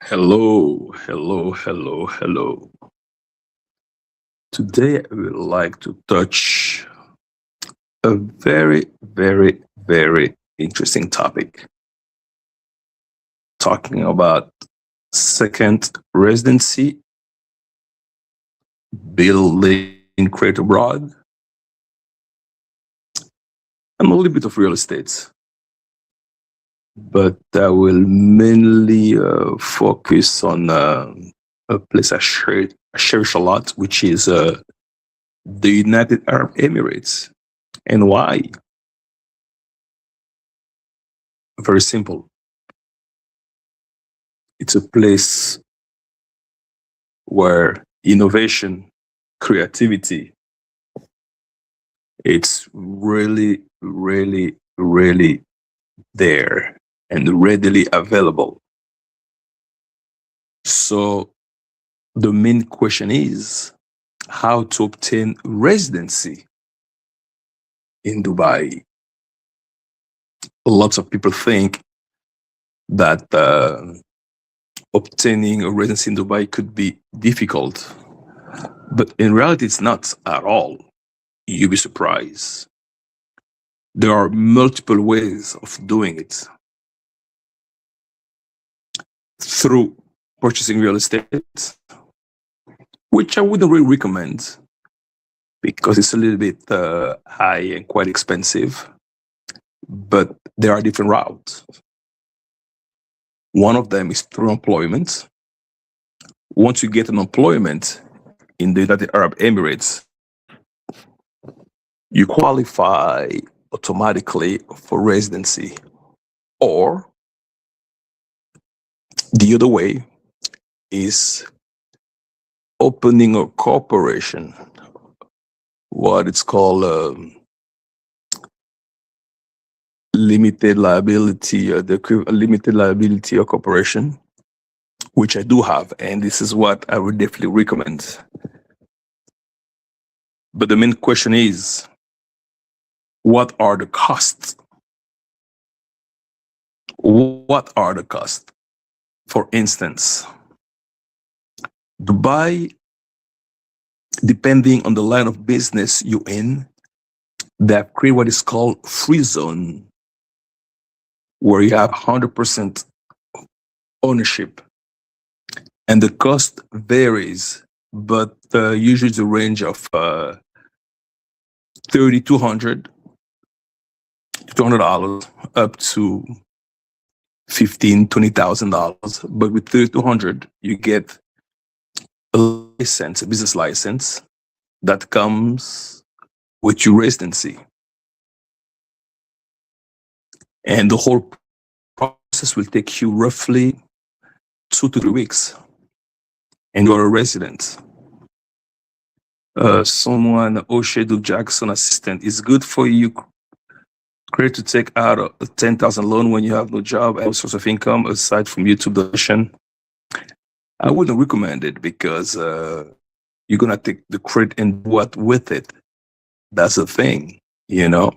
Hello, hello, hello, hello. Today I would like to touch a very, very, very interesting topic, talking about second residency, building credit abroad, and a little bit of real estate. But I will mainly focus on a place I cherish a lot, which is the United Arab Emirates. And why? Very simple. It's a place where innovation, creativity, it's really, really, really there and readily available. So the main question is how to obtain residency in Dubai. Lots of people think that obtaining a residency in Dubai could be difficult, but in reality, it's not at all. You'll be surprised. There are multiple ways of doing it through purchasing real estate, which I wouldn't really recommend because it's a little bit high and quite expensive. But there are different routes. One of them is through employment. Once you get an employment in the United Arab Emirates, you qualify automatically for residency. Or the other way is opening a corporation, what it's called limited liability, limited liability or corporation, which I do have, and this is what I would definitely recommend. But the main question is, what are the costs? What are the costs? For instance, Dubai, depending on the line of business you're in, they have created what is called free zone, where you have 100% ownership. And the cost varies, but usually it's a range of $3,200 $200 up to $20,000. But with 3,200, you get a license, a business license that comes with your residency. And the whole process will take you roughly 2 to 3 weeks. And you're a resident. Someone, O'Shea Jackson assistant, is good for you great to take out a 10,000 loan when you have no job and no source of income aside from YouTube donation. I wouldn't recommend it because you're gonna take the credit and what with it. That's the thing, you know.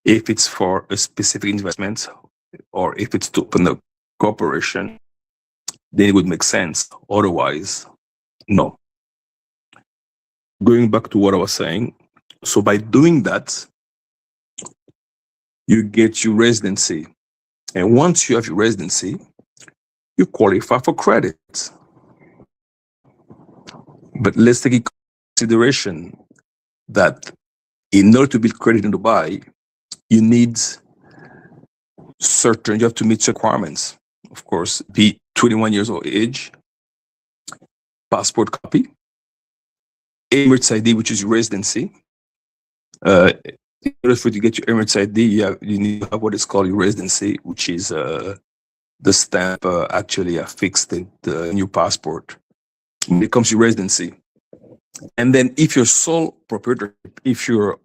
If it's for a specific investment or if it's to open a corporation, then it would make sense. Otherwise, no. Going back to what I was saying, so by doing that, you get your residency. And once you have your residency, you qualify for credit. But let's take into consideration that in order to build credit in Dubai, you have to meet requirements. Of course, be 21 years of age, passport copy, Emirates ID, which is your residency. In order for you to get your Emirates ID, you need to have what is called your residency, which is the stamp actually affixed in your passport. It becomes your residency. And then if you're sole proprietor, if you're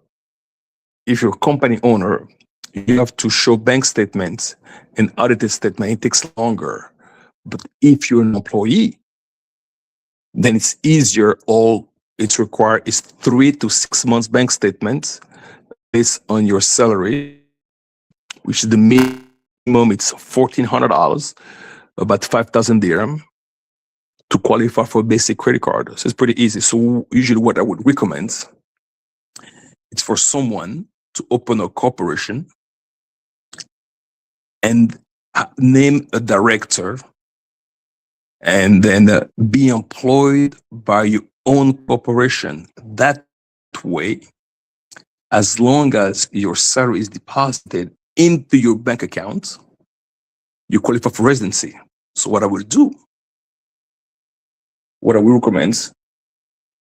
a company owner, you have to show bank statements and audited statement. It takes longer. But if you're an employee, then it's easier. All it's required is 3 to 6 months bank statements based on your salary, which is the minimum. It's $1,400. about 5,000 dirham to qualify for a basic credit card. So it's pretty easy. So usually what I would recommend is for someone to open a corporation and name a director and then be employed by your own corporation. That way, as long as your salary is deposited into your bank account, you qualify for residency. So what I will recommend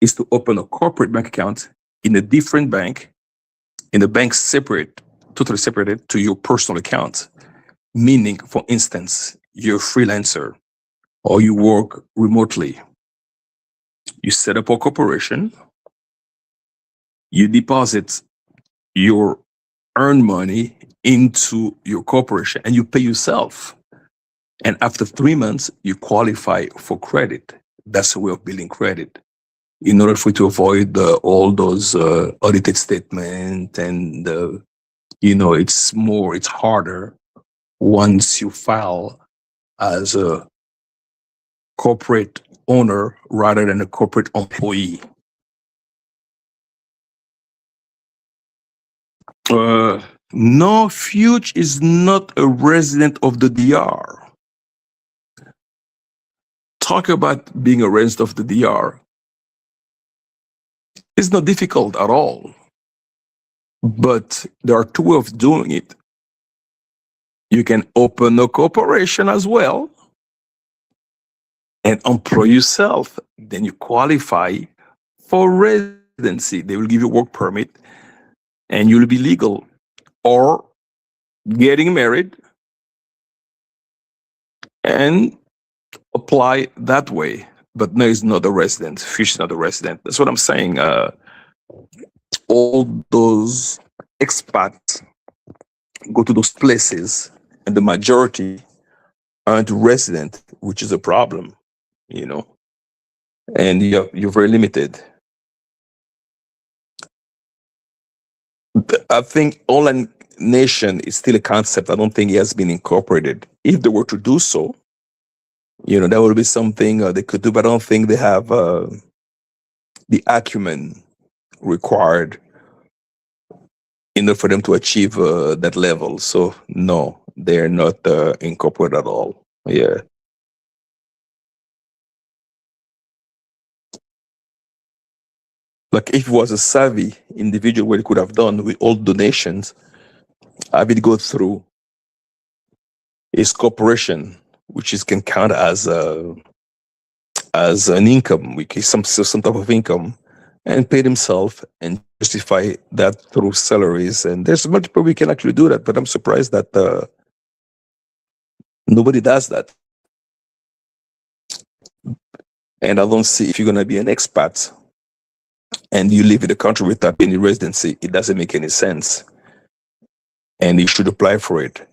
is to open a corporate bank account in a different bank, in a bank totally separated to your personal account. Meaning, for instance, you're a freelancer or you work remotely. You set up a corporation, you deposit your earned money into your corporation and you pay yourself. And after 3 months, you qualify for credit. That's a way of building credit. In order for you to avoid all those audited statements and, it's harder once you file as a corporate owner rather than a corporate employee. No, Fuge is not a resident of the DR. Talk about being a resident of the DR. It's not difficult at all. But there are two ways of doing it. You can open a corporation as well and employ yourself. Then you qualify for residency. They will give you a work permit and you'll be legal. Or getting married and apply that way. But no, it's not a resident. Fish is not a resident. That's what I'm saying. All those expats go to those places, and the majority aren't resident, which is a problem, and you're very limited. I think online nation is still a concept. I don't think it has been incorporated. If they were to do so, that would be something they could do, but I don't think they have the acumen required in order for them to achieve that level. So no, they're not incorporated at all. Yeah. Like if it was a savvy individual, what he could have done with all donations, have it go through his corporation, which is can count as an income, which is some type of income, and paid himself and justify that through salaries. And there's multiple we can actually do that, but I'm surprised that nobody does that. And I don't see, if you're gonna be an expat and you live in the country without any residency, it doesn't make any sense. And you should apply for it.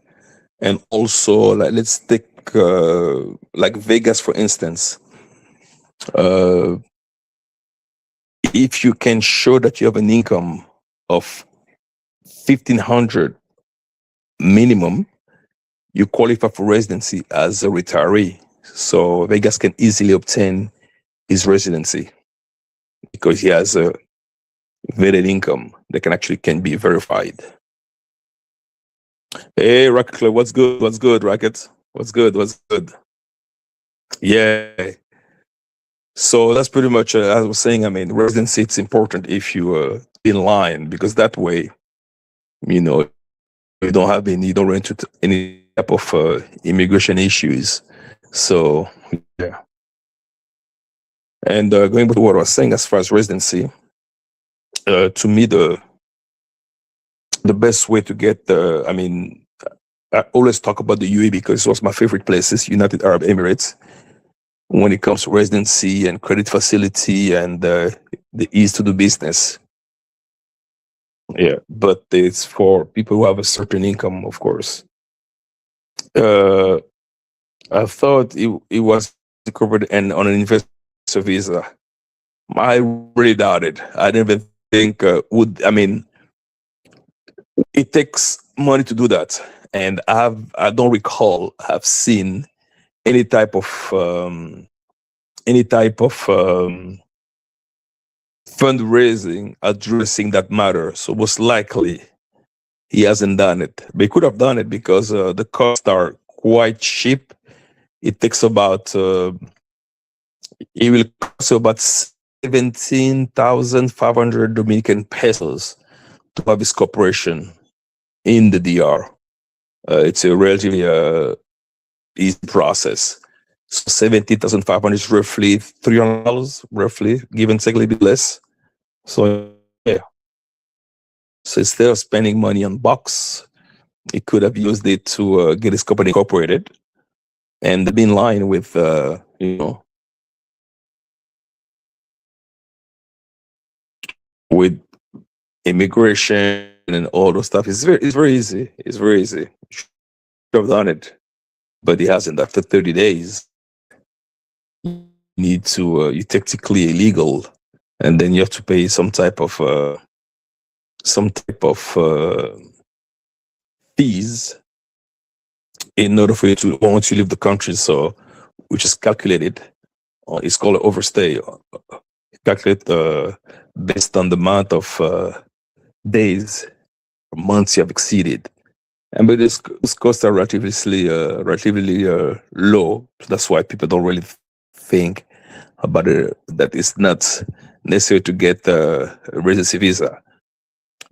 And also, like, let's take like Vegas, for instance. If you can show that you have an income of 1,500 minimum, you qualify for residency as a retiree. So Vegas can easily obtain his residency because he has a vetted income that can be verified. Hey, Rocket Club, what's good? What's good, Rocket? What's good? What's good? Yeah. So that's pretty much, as I was saying, residency, it's important if you in line, because that way, you don't run into any type of immigration issues. So, yeah. And going back to what I was saying as far as residency, to me, the best way to get, I always talk about the UAE because it was my favorite places, United Arab Emirates, when it comes to residency and credit facility and the ease to do business. Yeah, but it's for people who have a certain income, of course. I thought it was covered and on an investor visa. I really doubt it. I didn't even think it takes money to do that, and I don't recall have seen any type of any type of fundraising addressing that matter. So most likely he hasn't done it. But he could have done it because the costs are quite cheap. It takes about it will cost you about 17,500 Dominican pesos to have this corporation in the DR. It's a relatively easy process. So 17,500 is roughly $300, roughly, give and take a little bit less. So yeah. So instead of spending money on box, he could have used it to get his company incorporated and be in line with with immigration and all those stuff. It's very easy. It's very easy. Should have done it, but he hasn't. After 30 days, you need to you technically illegal, and then you have to pay some type of fees in order for you to once you leave the country. So, which is calculated. It's called overstay. Calculate based on the amount of days or months you have exceeded. And but this costs are relatively low. So that's why people don't really think about it. That it's not necessary to get a residency visa.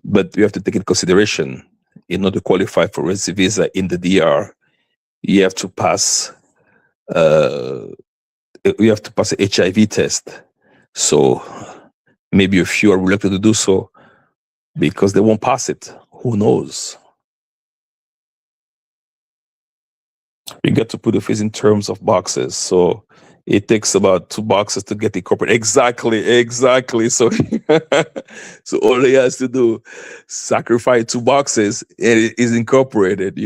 But you have to take into consideration in order to qualify for residency visa in the DR, you have to pass you have to pass a HIV test. So maybe a few are reluctant to do so because they won't pass it. Who knows? You get to put the fees in terms of boxes. So it takes about 2 boxes to get incorporated. Exactly. So, so all he has to do, sacrifice 2 boxes, and it is incorporated.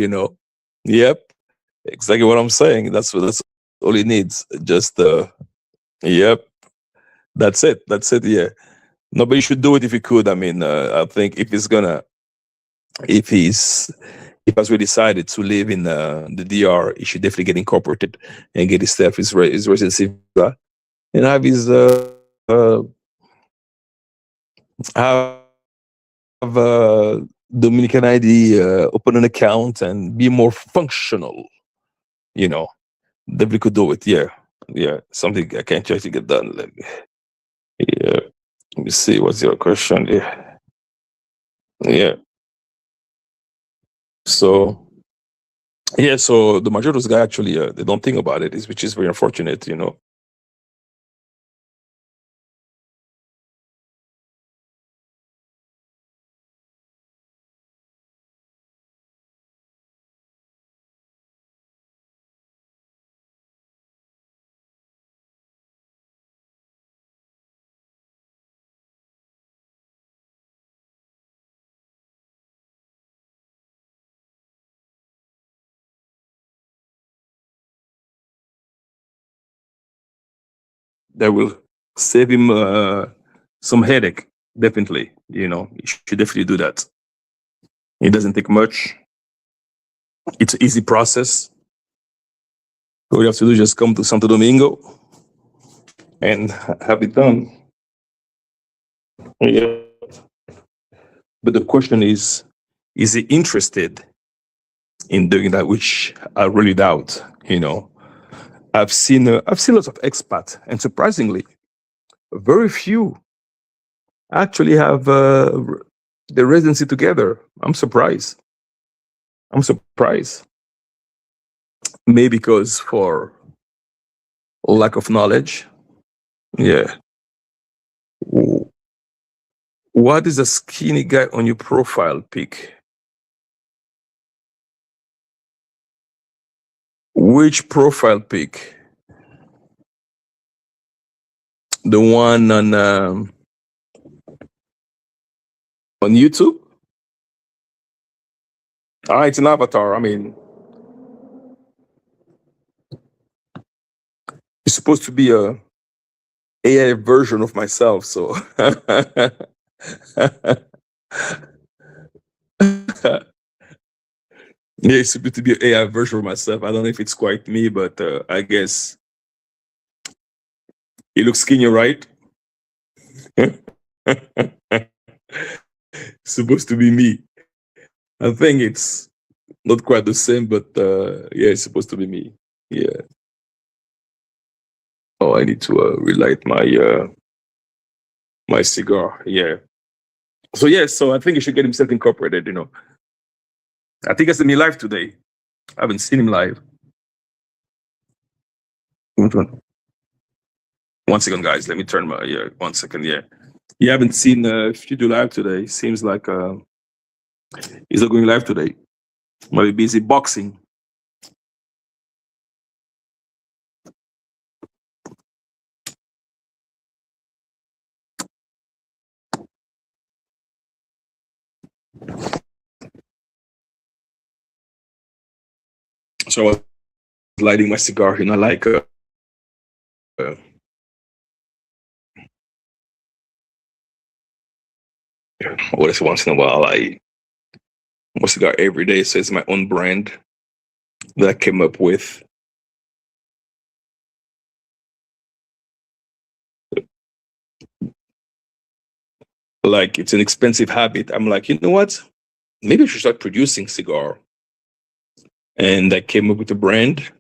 Yep, exactly what I'm saying. That's all he needs. Just yep, that's it. Yeah, nobody should do it if he could. I mean, I think if he has really decided to live in the DR, he should definitely get incorporated and get his residency visa and have his have Dominican ID, open an account, and be more functional. Definitely could do it. Yeah. Something I can't try to get done. Yeah. Let me see. What's your question? Yeah. So. Yeah, so the majority of those guys actually they don't think about it, which is very unfortunate. That will save him some headache. Definitely, you should definitely do that. It doesn't take much. It's an easy process. All you have to do is just come to Santo Domingo and have it done. Yeah. But the question is he interested in doing that? Which I really doubt. I've seen lots of expats, and surprisingly, very few actually have the residency together. I'm surprised. Maybe because for lack of knowledge. Yeah. What is a skinny guy on your profile pic? Which profile pic? The one on YouTube? It's an avatar. I mean, it's supposed to be a AI version of myself. So, Yeah, it's supposed to be an AI version of myself. I don't know if it's quite me, but I guess it looks skinny, right? Supposed to be me. I think it's not quite the same, but yeah, it's supposed to be me. Yeah. Oh, I need to relight my cigar. Yeah. So yeah, so I think he should get himself incorporated. I think I seen me live today. I haven't seen him live. Which one? 1 second, guys. Let me turn my 1 second. Yeah. You haven't seen Future live today. Seems like he's not going live today. Might be busy boxing. So I was lighting my cigar, like uh, what is once in a while I smoke cigar every day. So it's my own brand that I came up with. Like it's an expensive habit. I'm like, you know what? Maybe I should start producing cigar. And I came up with a brand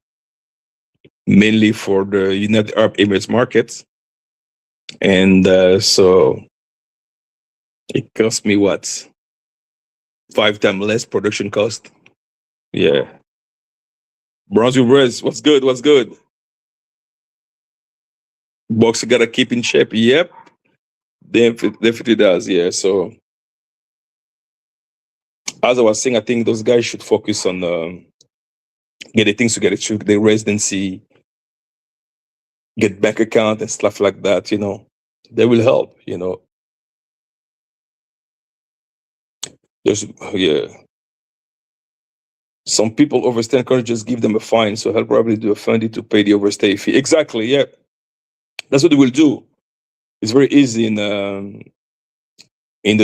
mainly for the United Arab Emirates markets. And so it cost me what? 5 times less production cost. Yeah. Bronze Res, what's good? What's good? Boxer gotta keep in shape. Yep. Definitely does. Yeah. So as I was saying, I think those guys should focus on getting things together through the residency, get bank account and stuff like that. They will help. There's yeah. Some people overstay and can't just give them a fine, so he'll probably do a fundy to pay the overstay fee. Exactly. Yeah. That's what they will do. It's very easy in the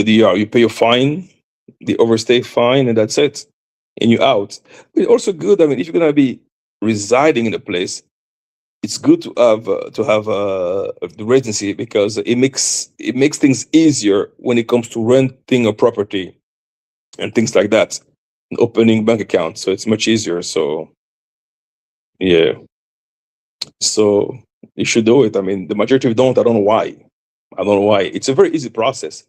DR. You pay your fine, the overstay fine, and that's it. And you're out. But also good. I mean, if you're gonna be residing in a place, it's good to have the residency because it makes things easier when it comes to renting a property and things like that, and opening bank accounts. So it's much easier. So yeah, so you should do it. I mean, the majority don't. I don't know why. I don't know why. It's a very easy process.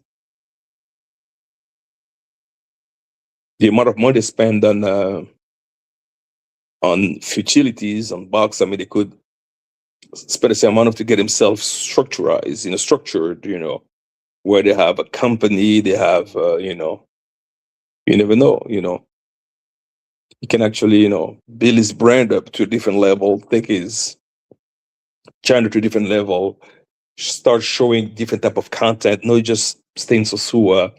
The amount of money they spend on futilities, on bucks. I mean, they could spend the same amount to get themselves structured, where they have a company, they have, you never know, he can actually, build his brand up to a different level, take his channel to a different level, start showing different type of content, not just stay in Sosua,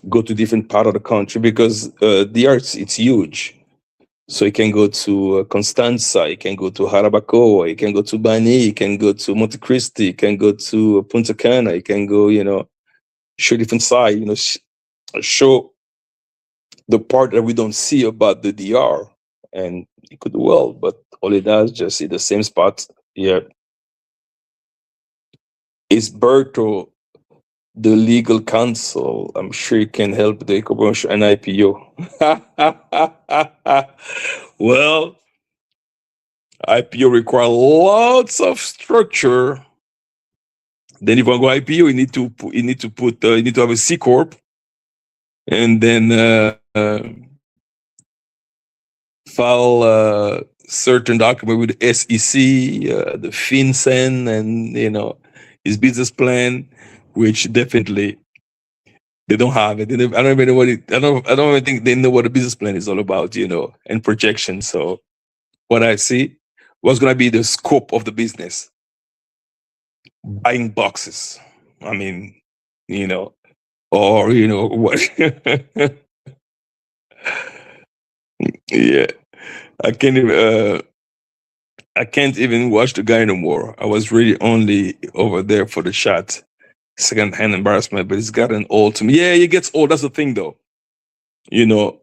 go to different part of the country because the arts, it's huge. So you can go to Constanza, you can go to Harabacoa, you can go to Bani, you can go to Monte Cristi, you can go to Punta Cana, you can go, show different side, show the part that we don't see about the DR. And it could do well, but all it does just see the same spot. Yeah. Is Berto the legal counsel? I'm sure you can help the commercial and IPO. Well, IPO require lots of structure. Then if you want to go IPO, you need to have a C corp, and then file certain document with the SEC, the FinCEN, and his business plan, which definitely they don't have it. I don't even know what I don't even think they know what a business plan is all about, and projection. So what I see, what's going to be the scope of the business? Buying boxes. I mean, or what? Yeah, I can't even. I can't even watch the guy no more. I was really only over there for the shot, second-hand embarrassment. But it's gotten old to me. Yeah, it gets old. That's the thing, though. You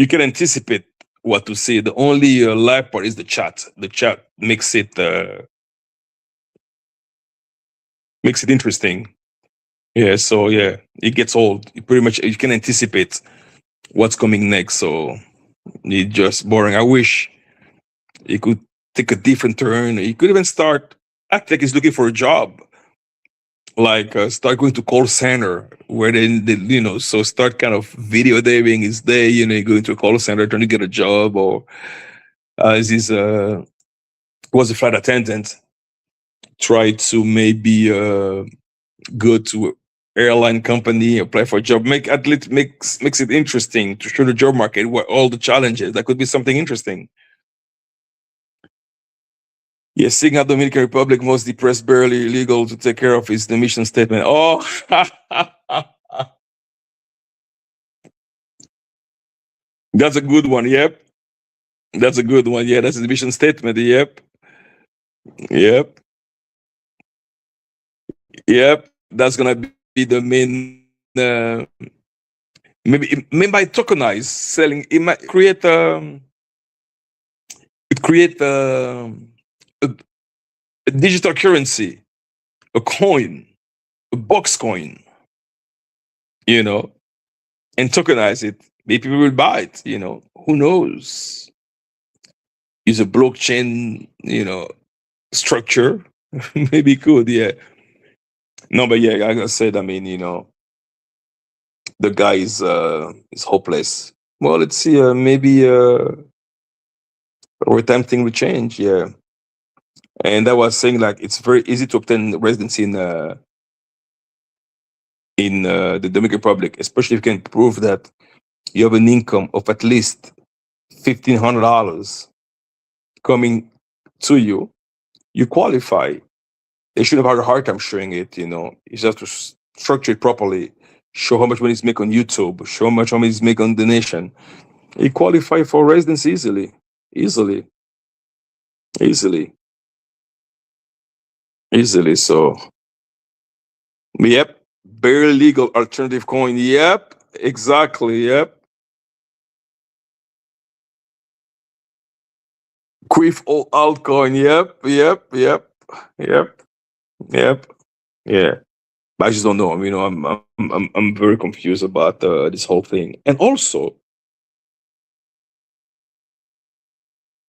can anticipate what to say. The only live part is the chat. The chat makes it interesting. Yeah, so yeah, it gets old. You pretty much you can anticipate what's coming next. So it's just boring. I wish it could take a different turn. You could even start act like he's looking for a job. Like start going to call center where they so start kind of videotaping his day. You go into a call center trying to get a job, or as his was a flight attendant, try to maybe go to airline company, apply for a job, make at least makes it interesting to show the job market what all the challenges. That could be something interesting. Yes, seeing how Dominican Republic most depressed, barely illegal to take care of is the mission statement. Oh, that's a good one. Yep, that's a good one. Yeah, that's the mission statement. Yep, yep, yep. That's gonna be the main. Maybe by tokenize selling, it might create a, a digital currency, a coin, a box coin, you know, and tokenize it. Maybe people will buy it. Who knows? Use a blockchain, structure. Maybe could, yeah. No, but yeah, like I said, I mean, the guy is hopeless. Well, let's see. Maybe over time thing will change. Yeah, and I was saying like it's very easy to obtain residency in the Dominican Republic, especially if you can prove that you have an income of at least $1,500 coming to you. You qualify. They shouldn't have had a hard time showing it. You just have to structure it properly. Show how much money is make on YouTube. Show how much money is make on donation. You qualify for residency easily, easily, easily, easily. So, yep, bare legal alternative coin. Yep, exactly. Yep. Quiff all altcoin. Yep, yep, yep, yep, yep. Yeah. But I just don't know. I'm very confused about this whole thing. And also,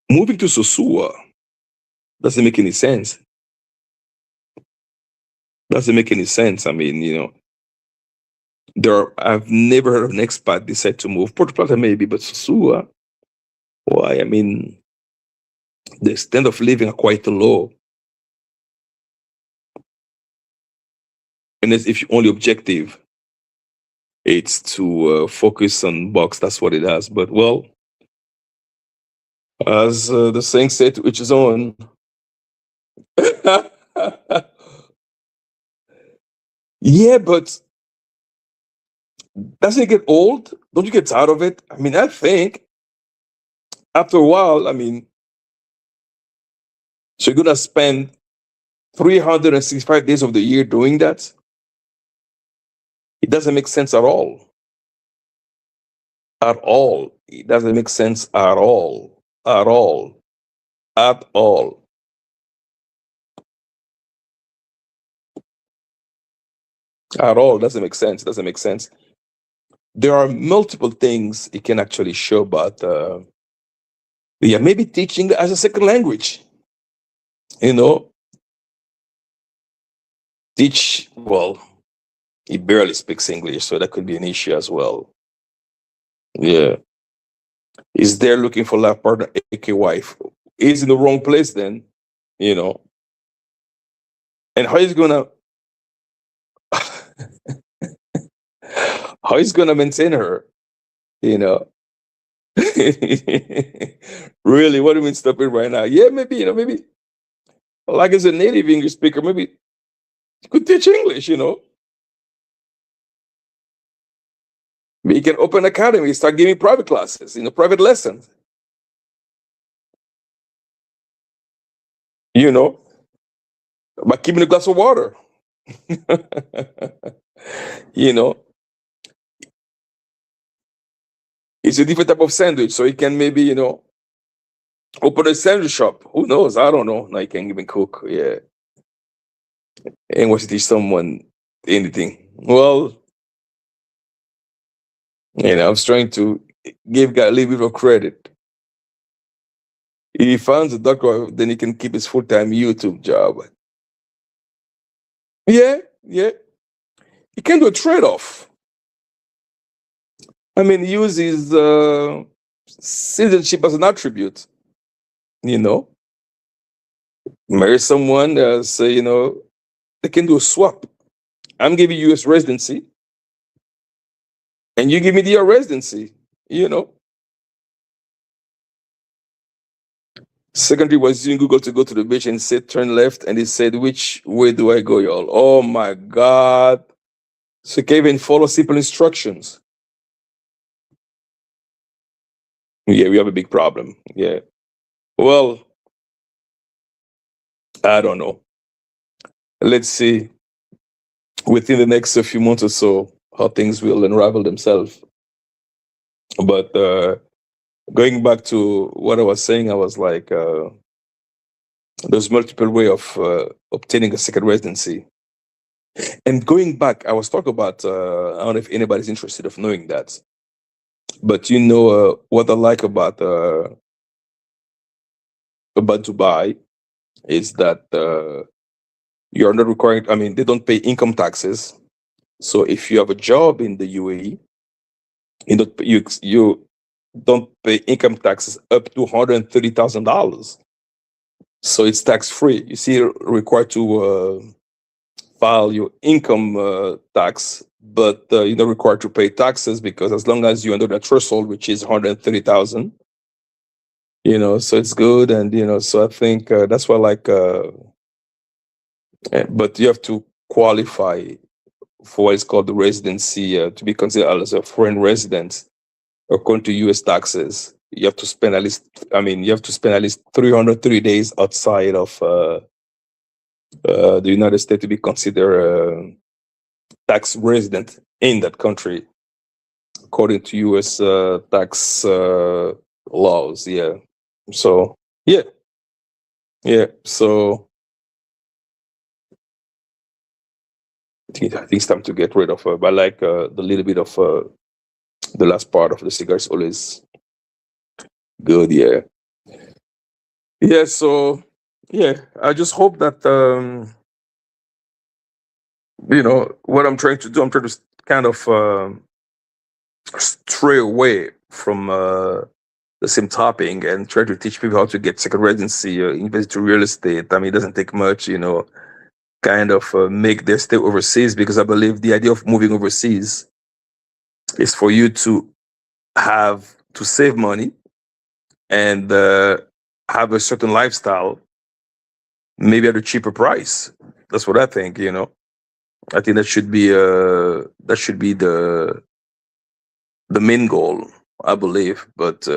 moving to Sosua doesn't make any sense. Doesn't make any sense. I mean, I've never heard of an expat decide to move. Puerto Plata maybe, but Sosua, why? I mean, the standard of living are quite low. And if your only objective it's to focus on box, that's what it has. But well, as the saying said, to each his own. Yeah, but doesn't it get old? Don't you get tired of it? I mean, I think after a while, I mean, so you're gonna spend 365 days of the year doing that? It doesn't make sense at all. At all. It doesn't make sense at all. At all. At all. At all. Doesn't make sense. Doesn't make sense. There are multiple things it can actually show about yeah, maybe teaching as a second language. You know, teach well, he barely speaks English, so that could be an issue as well. Yeah. Is there looking for life partner, aka wife? He's in the wrong place then, you know. And how is gonna how is gonna maintain her, you know? Really, what do you mean stop it right now? Yeah, maybe, maybe like as a native English speaker, maybe you could teach English. We can open academy, start giving private classes, private lessons, you know, by keeping a glass of water. you know, It's a different type of sandwich, so he can maybe open a sandwich shop. Who knows? I don't know. Now he can even cook. Yeah, and wants to teach someone anything. Well, I was trying to give guy a little bit of credit. If he finds a doctor, then he can keep his full-time YouTube job. Yeah, yeah. He can do a trade-off. I mean, use his citizenship as an attribute. You know, marry someone. Say, they can do a swap. I'm giving you U.S. residency, and you give me the residency. You know. Secondary was using Google to go to the beach and said turn left, and he said, "Which way do I go, y'all?" Oh my God! So Kevin, follow simple instructions. Yeah, we have a big problem. Yeah. Well, I don't know. Let's see within the next few months or so how things will unravel themselves. But going back to what I was saying, I was like, there's multiple way of obtaining a second residency. And going back, I was talking about, I don't know if anybody's interested of knowing that, but what I like about Dubai is that you're not required. I mean, they don't pay income taxes. So if you have a job in the UAE, you don't pay income taxes up to $130,000. So it's tax free. You see, you're required to file your income tax, but you're not required to pay taxes because as long as you're under that threshold, which is 130,000, so it's good. And so I think that's why, like, but you have to qualify for what is called the residency to be considered as a foreign resident according to U.S. taxes. You have to spend at least, I mean, you have to spend at least 330 days outside of the United States to be considered a tax resident in that country, according to U.S. Tax laws. Yeah. So yeah, yeah. So I think it's time to get rid of. But like the little bit of the last part of the cigar is always good. Yeah. Yeah. So yeah, I just hope that what I'm trying to do. I'm trying to kind of stray away from the same topic and try to teach people how to get second residency, invest to real estate. I mean, it doesn't take much, kind of make their stay overseas, because I believe the idea of moving overseas is for you to have to save money and have a certain lifestyle, maybe at a cheaper price. That's what I think. I think that should be the main goal, I believe. But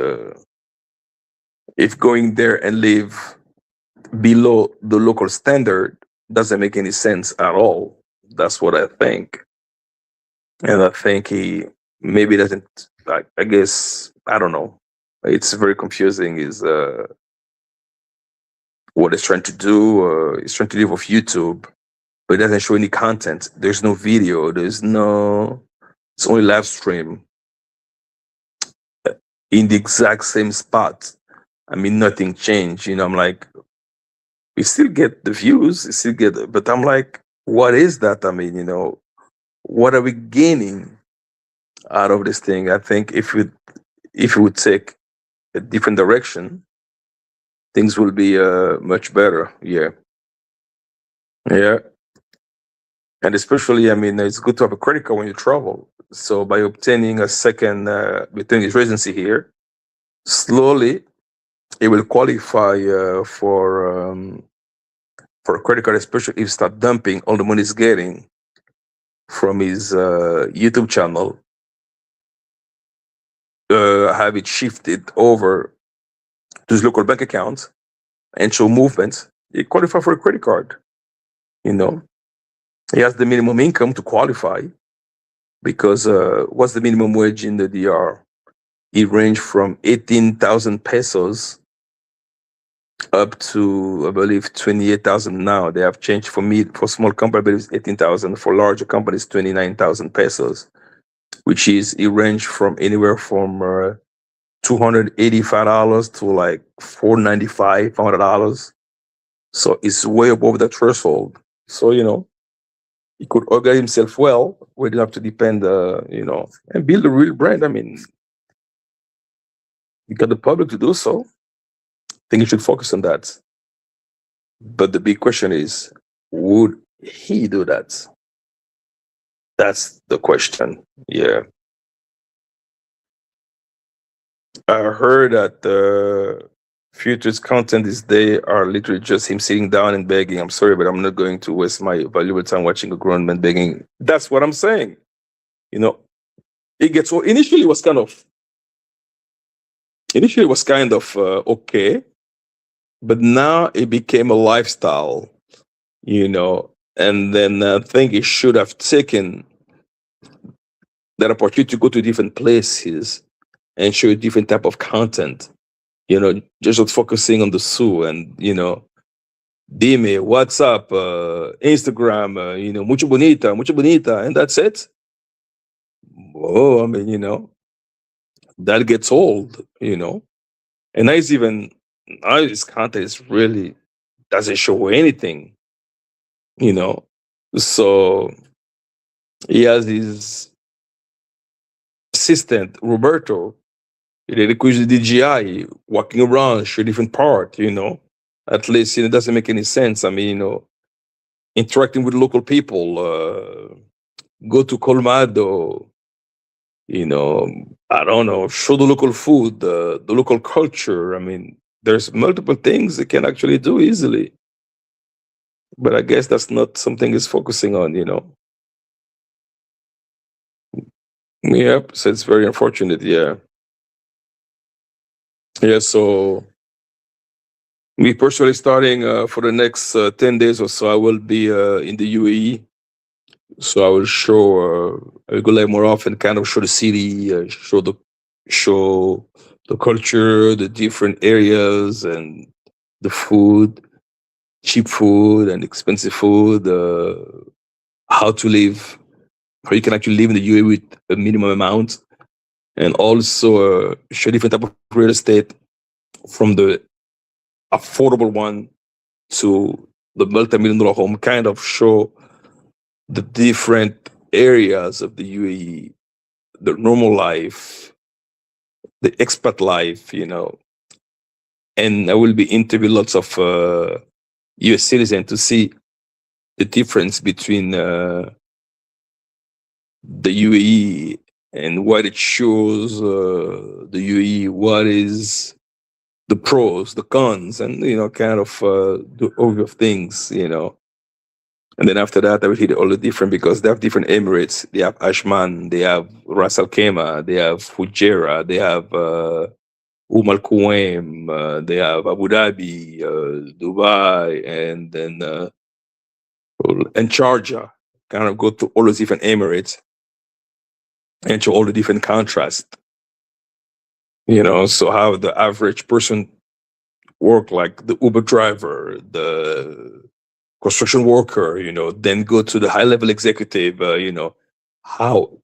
if going there and live below the local standard doesn't make any sense at all. That's what I think. And I think he maybe doesn't, I guess, I don't know. It's very confusing is what he's trying to do. He's trying to live off YouTube, but it doesn't show any content. There's no video. It's only live stream in the exact same spot. I mean, nothing changed. I'm like, we still get the views, we still get, but I'm like, what is that? I mean, what are we gaining out of this thing? I think if we would take a different direction, things will be much better. Yeah, yeah, and especially, I mean, it's good to have a credit card when you travel. So by obtaining a second, obtaining his residency here, slowly it will qualify for a credit card, especially if you start dumping all the money he's getting from his YouTube channel, have it shifted over to his local bank account and show movement, he qualify for a credit card. He has the minimum income to qualify, because what's the minimum wage in the DR? It ranged from 18,000 pesos up to, I believe, 28,000 now. They have changed for me, for small company, I believe it's 18,000. For larger companies, 29,000 pesos, which is, it ranged from anywhere from $285 to like $495, $500. So it's way above the threshold. So, he could organize himself well. We didn't have to depend, and build a real brand. I mean, you got the public to do so. I think you should focus on that. But the big question is, would he do that? That's the question. Yeah. I heard that Future's content this day are literally just him sitting down and begging. I'm sorry, but I'm not going to waste my valuable time watching a grown man begging. That's what I'm saying. You know, it gets, well, initially it was kind of okay, but now it became a lifestyle, and then I think it should have taken that opportunity to go to different places and show a different type of content, just not focusing on the Sioux and, dime, WhatsApp, Instagram, mucho bonita, and that's it. Oh, I mean, that gets old, and now his content is really doesn't show anything, you know. So he has his assistant, Roberto, ele cuida de DJI, walking around, show different part, At least, it doesn't make any sense. I mean, interacting with local people, go to Colmado, I don't know, show the local food, the local culture. I mean, there's multiple things they can actually do easily. But I guess that's not something he's focusing on. Yep, so it's very unfortunate, yeah. Yeah, so me personally starting for the next 10 days or so, I will be in the UAE. So I will I will go like more often, kind of show the city, show the culture, the different areas, and the food, cheap food and expensive food, how to live, how you can actually live in the UAE with a minimum amount, and also show different type of real estate, from the affordable one to the multi-million dollar home, kind of show the different areas of the UAE, the normal life, the expat life, and I will be interviewing lots of US citizens to see the difference between the UAE and what it shows, the UAE, what is the pros, the cons, and kind of the overview of things. And then after that, I will hit all the different, because they have different Emirates. They have Ashman, they have Ras Al Khaimah, they have Fujairah, they have Al Quwaim, they have Abu Dhabi, Dubai, and then and Sharjah. Kind of go to all those different Emirates and show all the different contrasts. So how the average person work, like the Uber driver, the construction worker, then go to the high level executive, how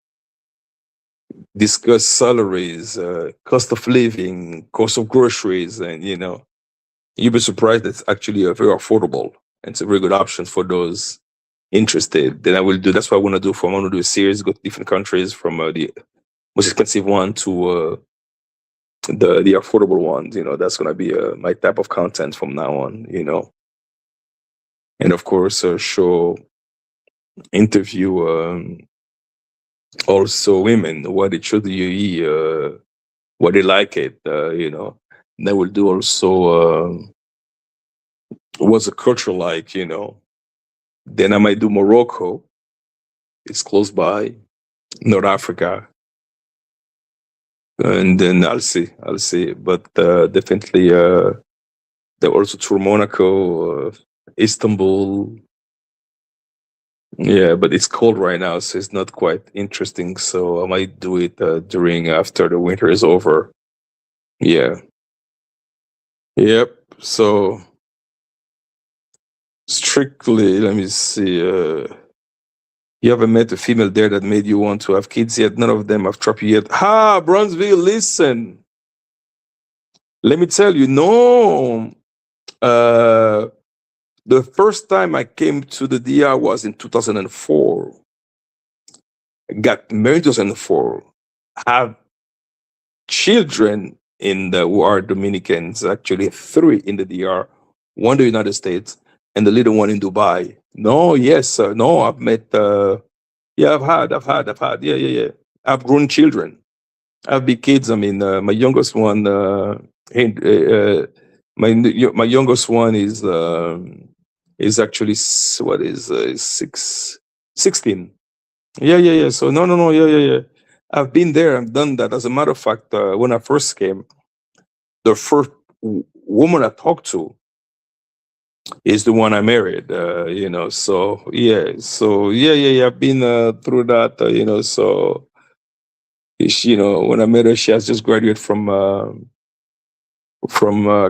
discuss salaries, cost of living, cost of groceries, and you'll be surprised it's actually very affordable, and it's a very good option for those interested. Then that's what I want to do. I want to do a series, go to different countries, from the most expensive one to the affordable ones. That's going to be my type of content from now on. And of course, interview also women, what it should UAE, what they like it, And I will do also what's the culture like, Then I might do Morocco. It's close by, North Africa, and then I'll see. But definitely, they also tour Monaco, Istanbul, Yeah, but it's cold right now, so it's not quite interesting. So I might do it during after the winter is over. Yeah. Yep. So strictly, let me see. You haven't met a female there that made you want to have kids yet. None of them have trapped you yet. Ha, Bronzeville, listen. Let me tell you, no. Uh, the first time I came to the DR was in 2004. I got married in 2004. Have children in the who are Dominicans, actually three in the DR, one in the United States, and the little one in Dubai. No, yes, no, I've met. Yeah, I've had. Yeah, yeah, yeah. I've grown children. I have big kids. I mean, my youngest one, my youngest one is actually what is 16. Yeah, yeah, yeah. So no, no, no. Yeah, yeah, yeah. I've been there. I've done that. As a matter of fact, when I first came, the first woman I talked to is the one I married. So yeah, yeah, yeah. I've been through that. So when I met her, she has just graduated from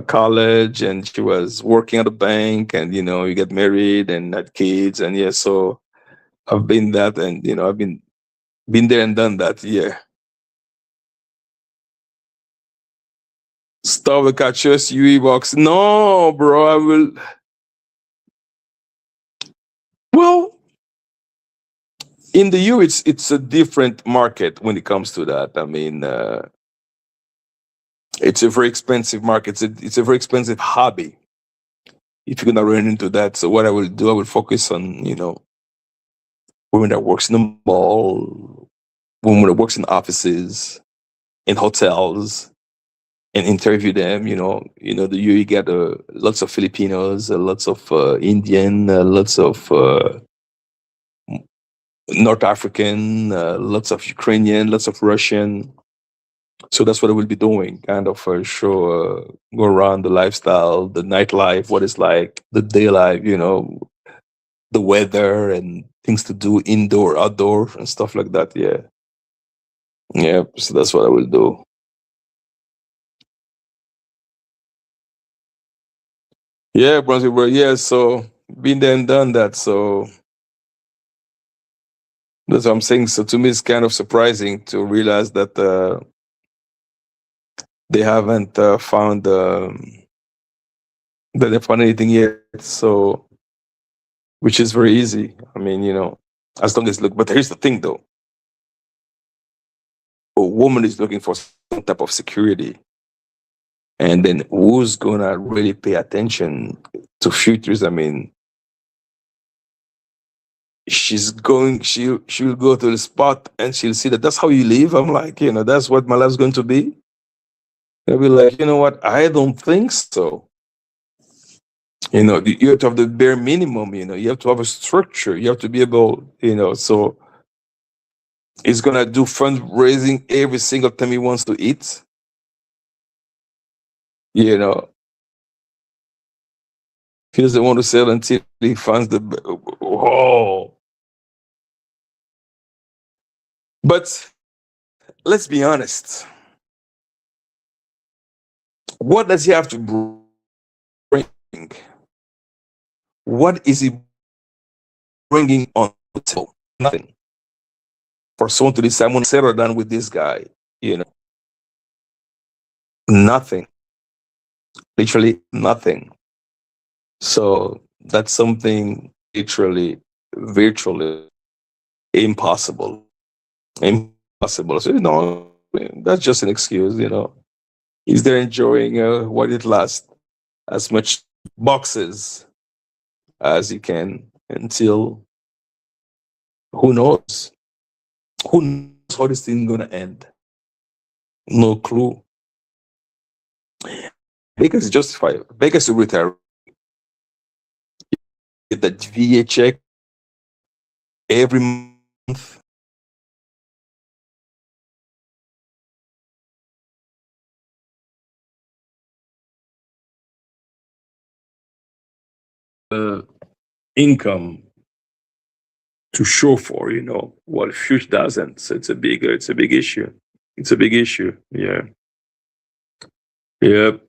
college, and she was working at a bank, and you get married and had kids, and yeah. So I've been that, and I've been there and done that. Yeah. Stop the catchers UE box. No, bro. I will. Well, in the U, it's a different market when it comes to that. I mean, it's a very expensive market. It's a very expensive hobby if you're gonna run into that. So what I will do, I will focus on women that works in the mall, women that works in offices, in hotels, and interview them. The U, you get lots of Filipinos, lots of Indian, lots of North African, lots of Ukrainian, lots of Russian. So that's what I will be doing, kind of show, go around the lifestyle, the nightlife, what it's like, the day life, the weather and things to do indoor, outdoor, and stuff like that. Yeah, yeah. So that's what I will do. Yeah, Brunswick, bro. Yeah, so been there and done that. So that's what I'm saying. So to me, it's kind of surprising to realize that they haven't found that they found anything yet. So which is very easy. I mean, as long as look. But here's the thing, though: a woman is looking for some type of security, and then who's gonna really pay attention to futures? I mean, she'll go to the spot and she'll see that that's how you live. I'm like, that's what my life's going to be. They'll be like, you know what? I don't think so. You have to have the bare minimum. You have to have a structure. You have to be able, so he's gonna do fundraising every single time he wants to eat. You know, he doesn't want to sell until he finds the. Oh, but let's be honest. What does he have to bring? What is he bringing on the table? Nothing. For someone to decide, I'm going to settle down with this guy. You know, nothing. Literally nothing. So that's something literally, virtually impossible. Impossible. So that's just an excuse. He's there enjoying what it lasts, as much boxes as he can until who knows? Who knows how this thing gonna end? No clue. Vegas is justified. Vegas will retire. Get that VA check every month. Uh, Income. to show for, while Fuchs doesn't. So it's a big issue. It's a big issue. Yeah. Yep.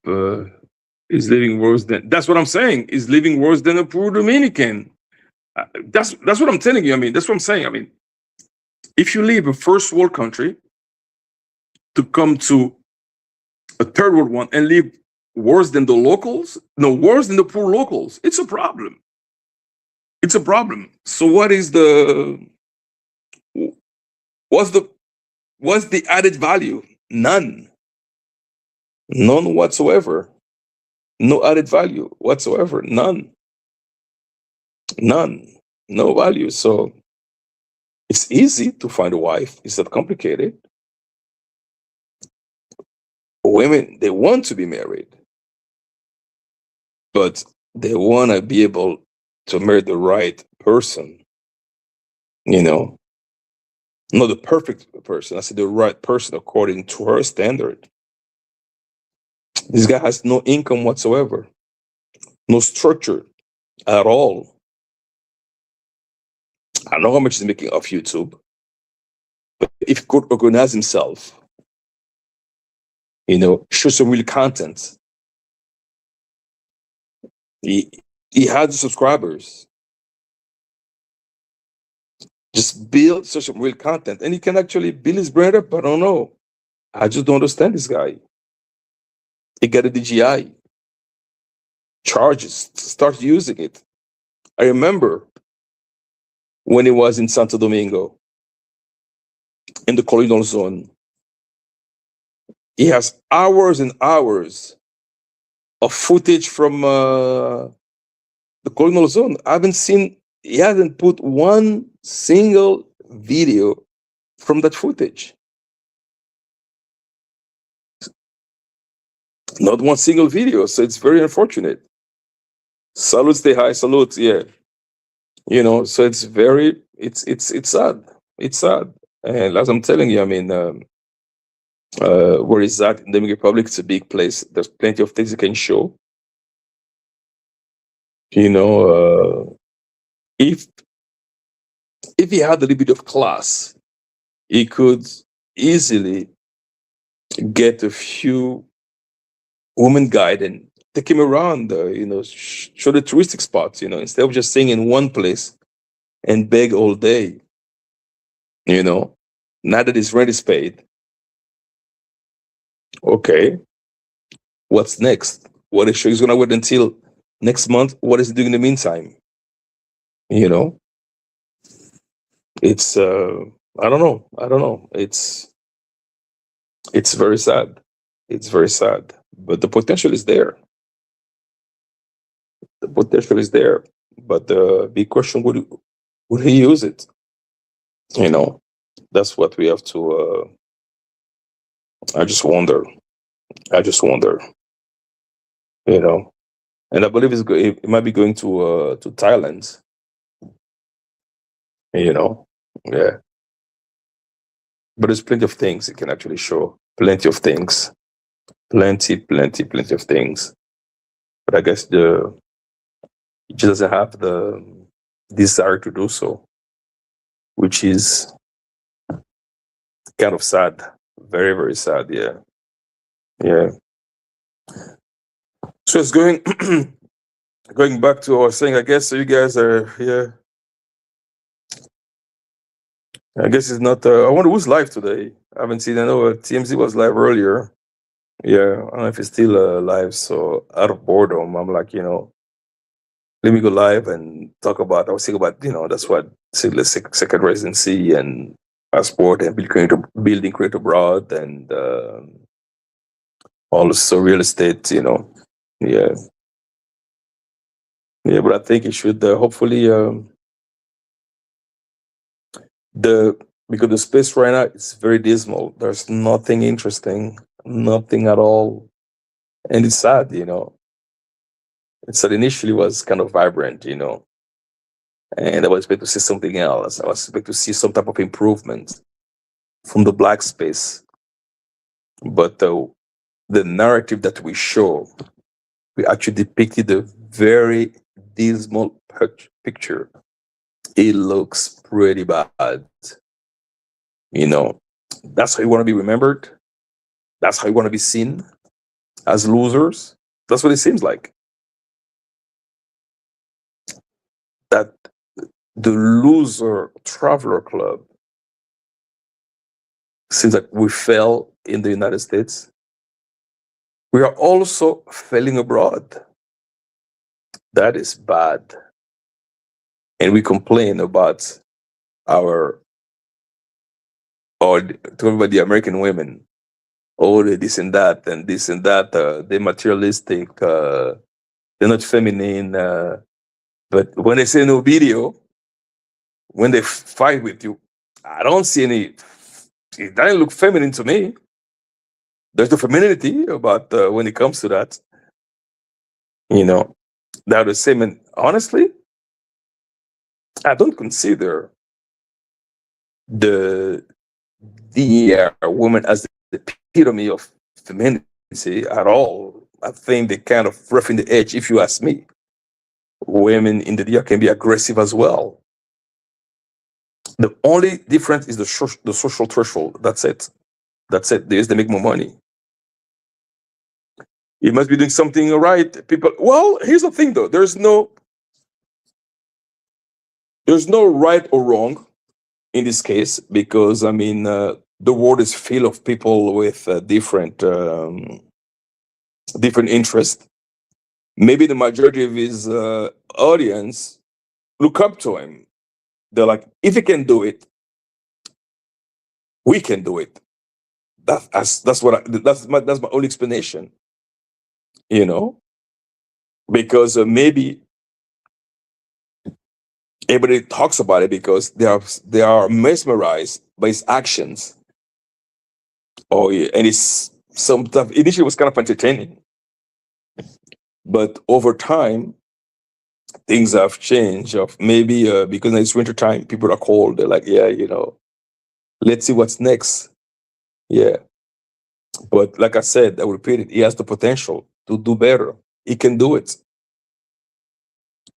Is living worse than, that's what I'm saying. Is living worse than a poor Dominican. That's what I'm telling you. I mean, that's what I'm saying. I mean, if you leave a first world country to come to a third world one and live worse than the locals, no, worse than the poor locals, it's a problem. It's a problem. So what's the what's the added value? None. None whatsoever. No added value whatsoever. None. None. No value. So it's easy to find a wife. It's not complicated. Women, they want to be married, but they want to be able to marry the right person, you know, not the perfect person. I said the right person according to her standard. This guy has no income whatsoever, no structure at all. I don't know how much he's making off YouTube, but if he could organize himself, show some real content, he has the subscribers. Just build such real content, and he can actually build his brand up. I don't know. I just don't understand this guy. He got a DJI, charges, start using it. I remember when he was in Santo Domingo, in the colonial zone. He has hours and hours of footage from the colonial zone. He hasn't put one single video from that footage. Not one single video. So it's very unfortunate. Salute, stay high, salute, yeah. So it's sad. It's sad. And as I'm telling you, I mean, where is that in the Dominican Republic? It's a big place. There's plenty of things you can show. If he had a little bit of class, he could easily get a few women guide and take him around, show the touristic spots, instead of just staying in one place and beg all day. Now that his rent is paid, okay, what's next? What is he's gonna wait until next month? What is he doing in the meantime? It's I don't know. It's very sad. It's very sad. But the potential is there. The potential is there. But the big question, would he use it? That's what we have to I just wonder. And I believe it might be going to Thailand. Yeah. But there's plenty of things it can actually show. Plenty of things. Plenty of things. But I guess he just doesn't have the desire to do so, which is kind of sad. Very, very sad. Yeah. Yeah. So it's going back to what I was saying, I guess. So you guys are, yeah. I guess it's not. I wonder who's live today. I haven't seen. I know TMZ was live earlier. Yeah, I don't know if it's still live. So out of boredom, I'm like, let me go live and talk about. I was thinking about, that's what second residency and passport and building create abroad and also real estate. Yeah, yeah. But I think it should hopefully because the space right now is very dismal. There's nothing interesting, nothing at all, and it's sad. It's that initially was kind of vibrant, and I was expecting to see something else. I was expecting to see some type of improvement from the black space, but the narrative that we show, we actually depicted a very dismal picture it looks pretty bad. You know, that's how you want to be remembered. That's how you want to be seen, as losers. That's what it seems like. That the loser traveler club seems like we fell in the United States. We are also failing abroad. That is bad. And we complain about our, or talking about the American women. Oh, they this and that, and this and that. They're materialistic. They're not feminine. But when they say no video, when they fight with you, I don't see any. It doesn't look feminine to me. There's no femininity about when it comes to that. You know, they're the same. And honestly, I don't consider the woman as the epitome of femininity at all. I think they kind of roughing the edge, if you ask me. Women in the DR can be aggressive as well. The only difference is the social threshold. That's it. That's it. They make more money. You must be doing something right. People. Well, here's the thing, though. There's no right or wrong in this case because I mean the world is full of people with different interests. Maybe the majority of his audience look up to him. They're like, if he can do it, we can do it. That's my only explanation. You know, because maybe everybody talks about it because they are mesmerized by his actions. Oh yeah, and it's some stuff. Initially, it was kind of entertaining, but over time, things have changed. Of maybe because it's winter time, people are cold. They're like, yeah, let's see what's next. Yeah, but like I said, I will repeat it. He has the potential to do better. He can do it.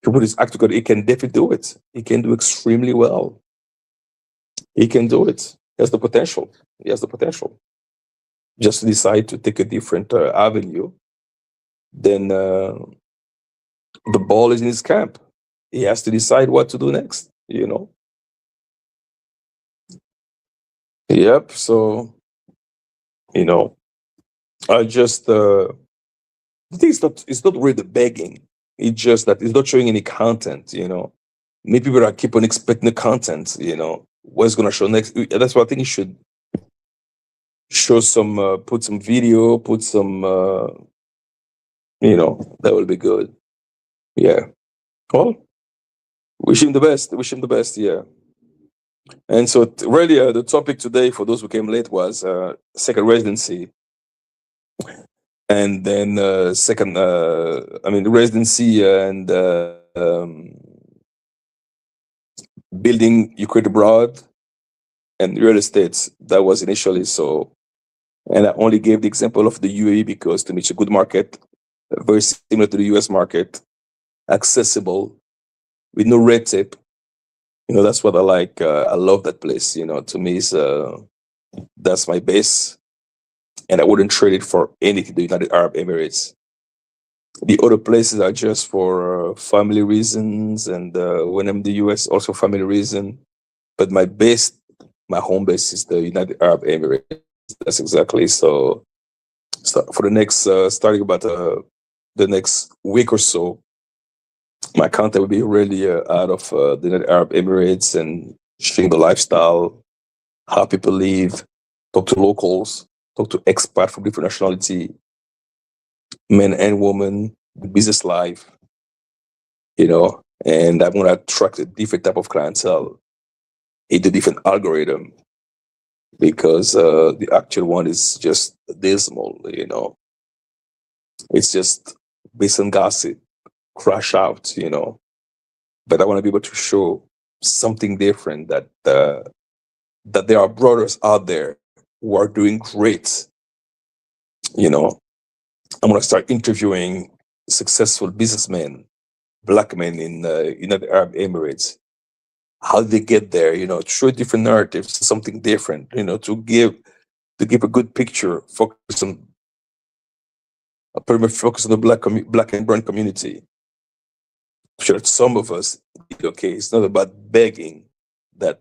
He put his act together. He can definitely do it. He can do extremely well. He can do it. He has the potential. He has the potential. Just decide to take a different avenue, then the ball is in his camp. He has to decide what to do next. Yep. So you know, I just the thing is not it's not really the begging. It's just that it's not showing any content. Maybe people are keep on expecting the content. What's gonna show next? That's why I think you should show some, put some video, put some, that will be good. Yeah. Well, wish him the best. Wish him the best. Yeah. And so, really, the topic today for those who came late was second residency, and then second, I mean, residency and building you create abroad and real estates. That was initially so. And I only gave the example of the UAE because to me it's a good market, very similar to the US market, accessible with no red tape. That's what I like. I love that place. To me, that's my base, and I wouldn't trade it for anything. The United Arab Emirates. The other places are just for family reasons, and when I'm in the US, also family reason. But my home base is the United Arab Emirates. That's exactly so. For the next, starting about the next week or so, my content will be really out of the United Arab Emirates and showing the lifestyle, how people live, talk to locals, talk to expats from different nationality, men and women, business life, and I'm gonna attract a different type of clientele, a different algorithm because the actual one is just dismal. It's just based on gossip, crash out. But I want to be able to show something different that there are brothers out there who are doing great. I'm going to start interviewing successful businessmen, black men in United Arab Emirates, how did they get there, show different narratives, something different, to give a good picture, pretty much focus on the black and brown community. Sure, some of us, okay, it's not about begging, that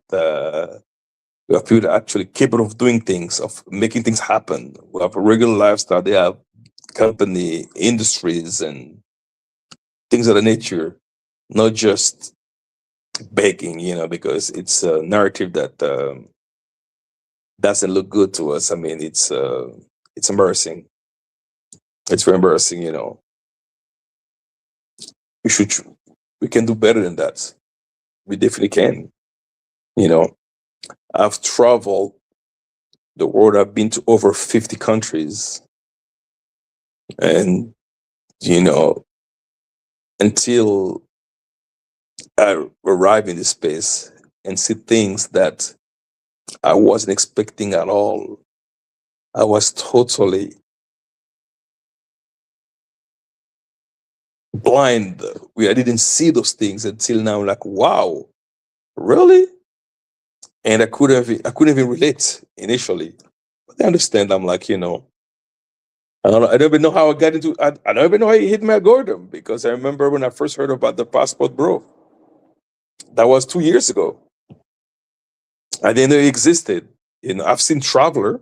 we have people that are actually capable of doing things, of making things happen. We have a regular lifestyle. They have company, industries, and things of the nature, not just begging, because it's a narrative that doesn't look good to us. I mean, it's embarrassing. It's very embarrassing. We should, we can do better than that. We definitely can. You know, I've traveled the world. I've been to over 50 countries, and you know, until I arrive in this space and see things that I wasn't expecting at all, I was totally blind. I didn't see those things until now. Like, wow, really? And I couldn't even relate initially. But I understand. I'm like, I don't even know how I got into. I don't even know how it hit my algorithm, because I remember when I first heard about the passport bro. That was 2 years ago. I didn't know it existed. I've seen Traveler.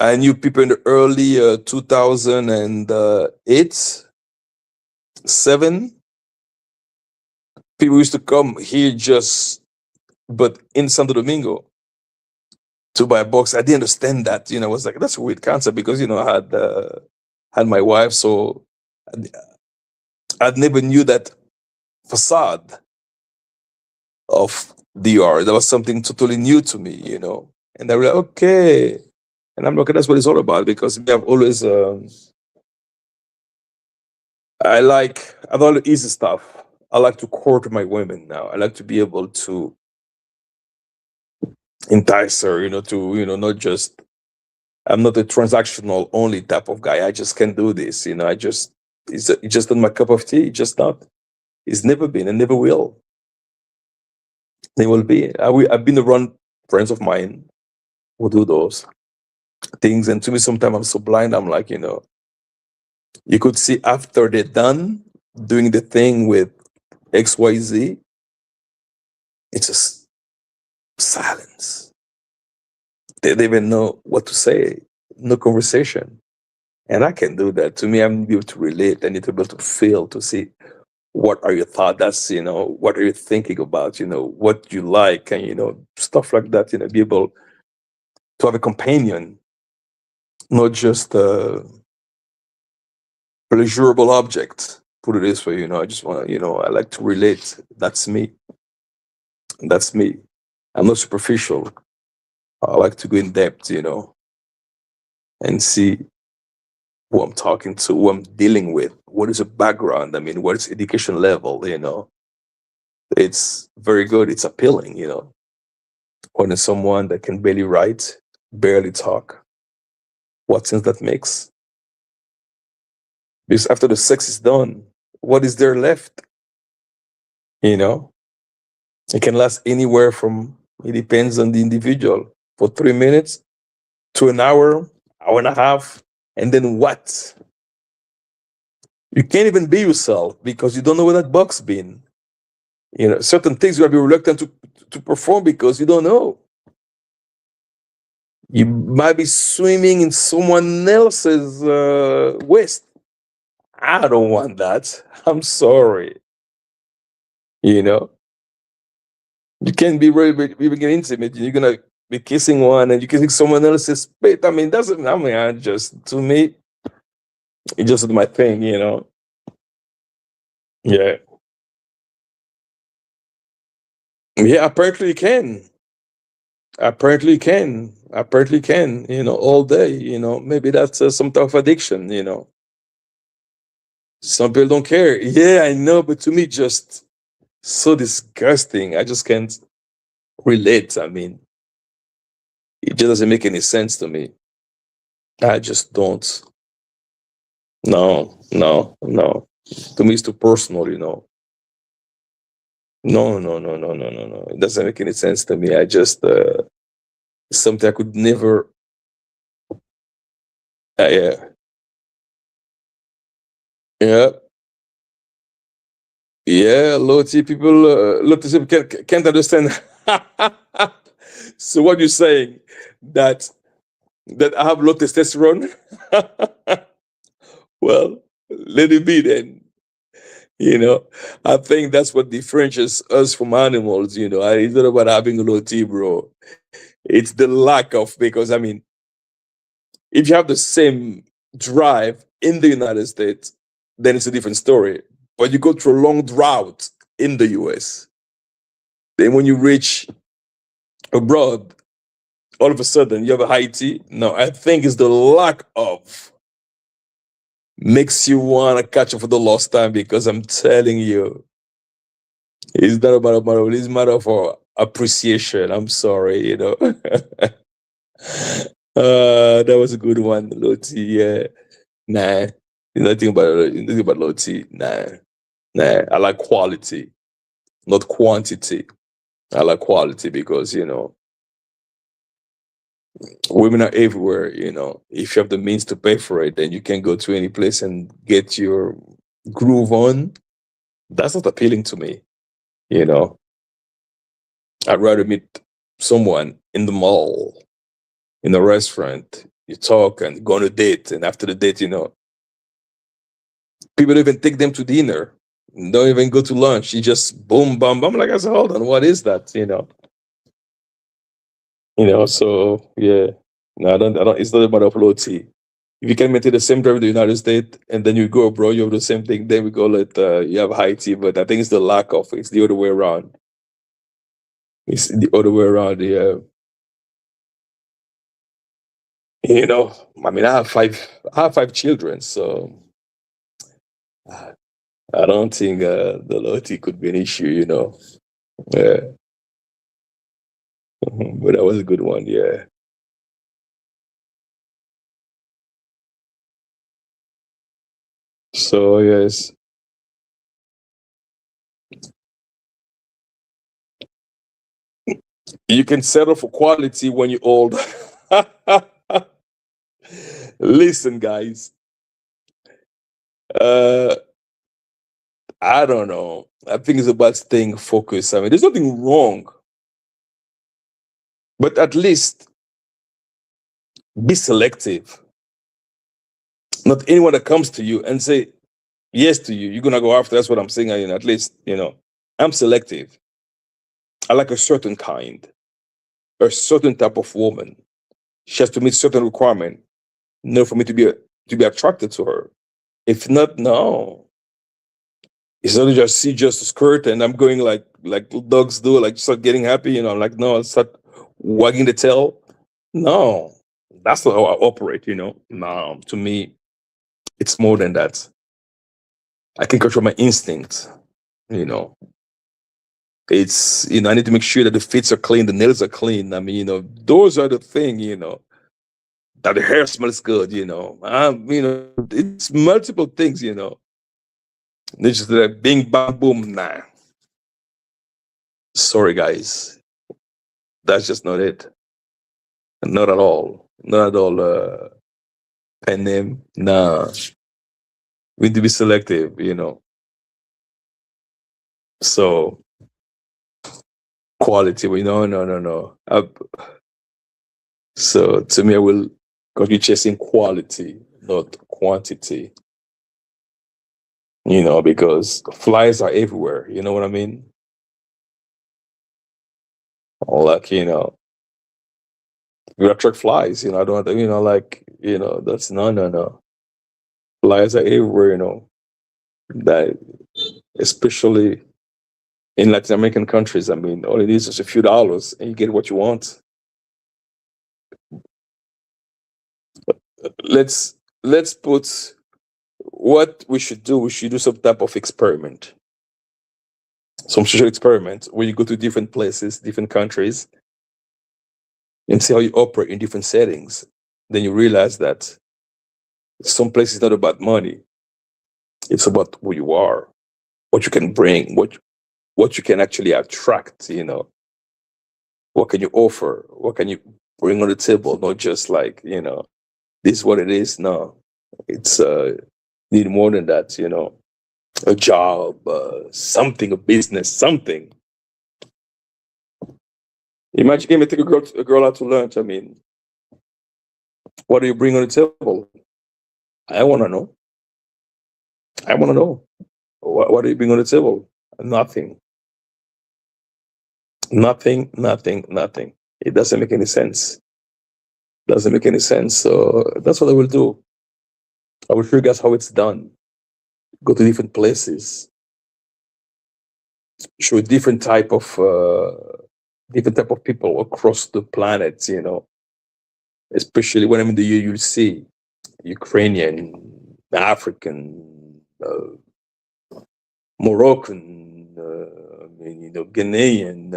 I knew people in the early 2008, 7. People used to come here but in Santo Domingo to buy a box. I didn't understand that. I was like, that's a weird concept, because I had my wife, so I never knew that facade of DR. That was something totally new to me. And I was like, okay. And I'm like, that's what it's all about, because we have always, I don't like easy stuff. I like to court my women now. I like to be able to entice her, not just, I'm not a transactional only type of guy. I just can't do this. It's just not my cup of tea. It's just not. It's never been and never will. They will be. I've been around friends of mine who do those things, and to me, sometimes I'm so blind. I'm like, you could see after they're done doing the thing with XYZ, it's just silence. They don't even know what to say. No conversation. And I can do that. To me, I'm able to relate. I need to be able to feel, to see what are your thoughts. What are you thinking about? What you like, and stuff like that. Be able to have a companion, not just a pleasurable object. Put it this way, I just want to, I like to relate. That's me. That's me. I'm not superficial. I like to go in depth, and see who I'm talking to, who I'm dealing with, what is the background. I mean, what is education level, It's very good. It's appealing, when it's someone that can barely write, barely talk. What sense that makes? Because after the sex is done, what is there left? You know, it can last anywhere from, it depends on the individual, for 3 minutes to an hour and a half. And then what? You can't even be yourself, because you don't know where that box been. Certain things you will be reluctant to perform, because you don't know. You might be swimming in someone else's waist. I don't want that. I'm sorry. You know, you can't be really get intimate. You're gonna be kissing one, and you kissing someone else's spit. I mean, doesn't. I mean, to me, it just is my thing. Yeah, yeah. Apparently, you can. Apparently, you can. Apparently, you can. All day. Maybe that's some type of addiction. Some people don't care. Yeah, I know, but to me, just so disgusting. I just can't relate. I mean, it just doesn't make any sense to me. I just don't. No, no, no. To me, it's too personal. No, no, no, no, no, no, no. It doesn't make any sense to me. I just something I could never. Yeah, yeah, yeah. Loti people, Loti people can't understand. So what you're saying that I have low testosterone? Well, let it be then. You know, I think that's what differentiates us from animals. It's not about having a low T, bro. It's the lack of, because I mean, if you have the same drive in the United States, then it's a different story. But you go through a long drought in the US, then when you reach abroad, all of a sudden you have a high T. No, I think it's the lack of makes you want to catch up for the lost time, because I'm telling you, it's not about a matter, it's a matter for appreciation. I'm sorry. That was a good one, Loti. Yeah. Nah. Nothing about Loti. Nah. Nah. I like quality, not quantity. I like quality because, women are everywhere. If you have the means to pay for it, then you can go to any place and get your groove on. That's not appealing to me. You know, I'd rather meet someone in the mall, in a restaurant. You talk and go on a date, and after the date, people don't even take them to dinner. Don't even go to lunch. You just boom, bam, bam. Like I said, hold on, what is that? So yeah. No, I don't. It's not a matter of loyalty. If you can maintain the same drive in the United States and then you go abroad, you have the same thing. Then we call it you have high tea. But I think it's the lack of. It's the other way around. It's the other way around. Yeah. I mean, I have five children, so I don't think the loyalty could be an issue. Yeah, but that was a good one. Yeah. So yes, you can settle for quality when you're old. Listen, guys. Uh, I don't know. I think it's about staying focused. I mean, there's nothing wrong, but at least be selective. Not anyone that comes to you and say yes to you, you're gonna go after. That's what I'm saying. At least I'm selective. I like a certain kind, a certain type of woman. She has to meet certain requirement. For me to be attracted to her. If not, no. It's not just see just a skirt and I'm going like dogs do, like start getting happy. I'm like, no, I'll start wagging the tail. No, that's not how I operate. No, to me, it's more than that. I can control my instinct. You know, it's I need to make sure that the fits are clean, the nails are clean. I mean, those are the thing. That the hair smells good. It's multiple things. It's just like bing bang boom. Nah, sorry guys, that's just not it. Not at all. Not at all. Pen name. Nah, we need to be selective. So quality. We no, no, no, no. So to me, I will continue chasing quality, not quantity. Because flies are everywhere. You know what I mean? Like you attract flies. I don't. Like that's no, no, no. Flies are everywhere. That especially in Latin American countries. I mean, all it is a few dollars and you get what you want. Let's put what we should do. We should do some type of experiment, some social experiment where you go to different places, different countries, and see how you operate in different settings. Then you realize that some places not about money. It's about who you are, what you can bring, what you can actually attract, what can you offer, what can you bring on the table, not just like, this is what it is. No, it's need more than that, a job, something, a business, something. Imagine you may take a girl out to lunch. I mean, what do you bring on the table? I want to know. I want to know. What do you bring on the table? Nothing. Nothing, nothing, nothing. It doesn't make any sense. Doesn't make any sense. So that's what I will do. I will show you guys how it's done. Go to different places, show different type of people across the planet. Especially when I'm in the EU, you'll see Ukrainian, African, Moroccan, Ghanaian,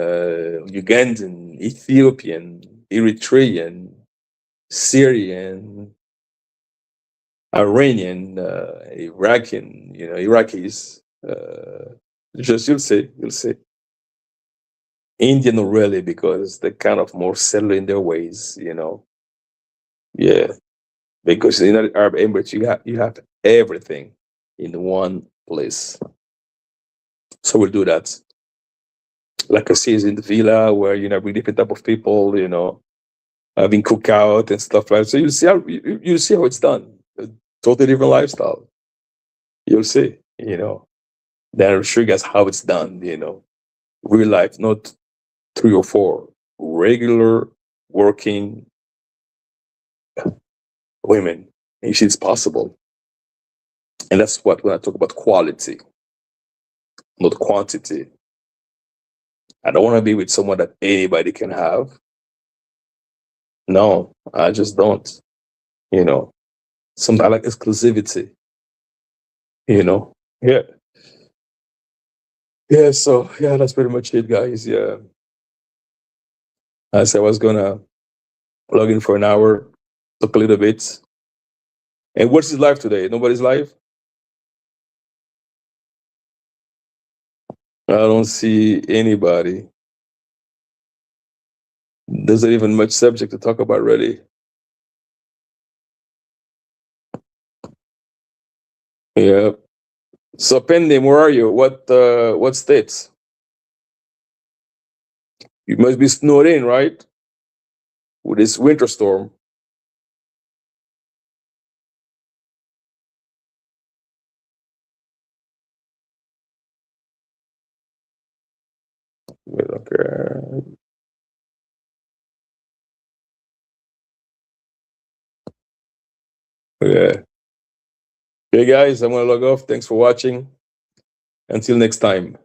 Ugandan, Ethiopian, Eritrean, Syrian, Iranian, Iraqis. Just you'll see. Indian really because they're kind of more settled in their ways. Yeah, because in the Arab Emirates you have everything in one place. So we'll do that. Like I see, is in the villa where bring different type of people, having cookout and stuff like that. So you'll see how it's done. A totally different lifestyle. You'll see. Then I'll show you guys how it's done. Real life, not 3 or 4 regular working women. And you see, it's possible. And that's what when I talk about quality, not quantity. I don't want to be with someone that anybody can have. No, I just don't. You know, I like exclusivity. You know, yeah, yeah. So yeah, that's pretty much it, guys. Yeah, I said I was gonna log in for an hour, talk a little bit. And what's his live today? Nobody's live. I don't see anybody. There's not even much subject to talk about, really. Yeah. So, Pendim, where are you? What states? You must be snowed in, right? With this winter storm. Okay. Yeah. Okay, guys, I'm gonna log off. Thanks for watching. Until next time.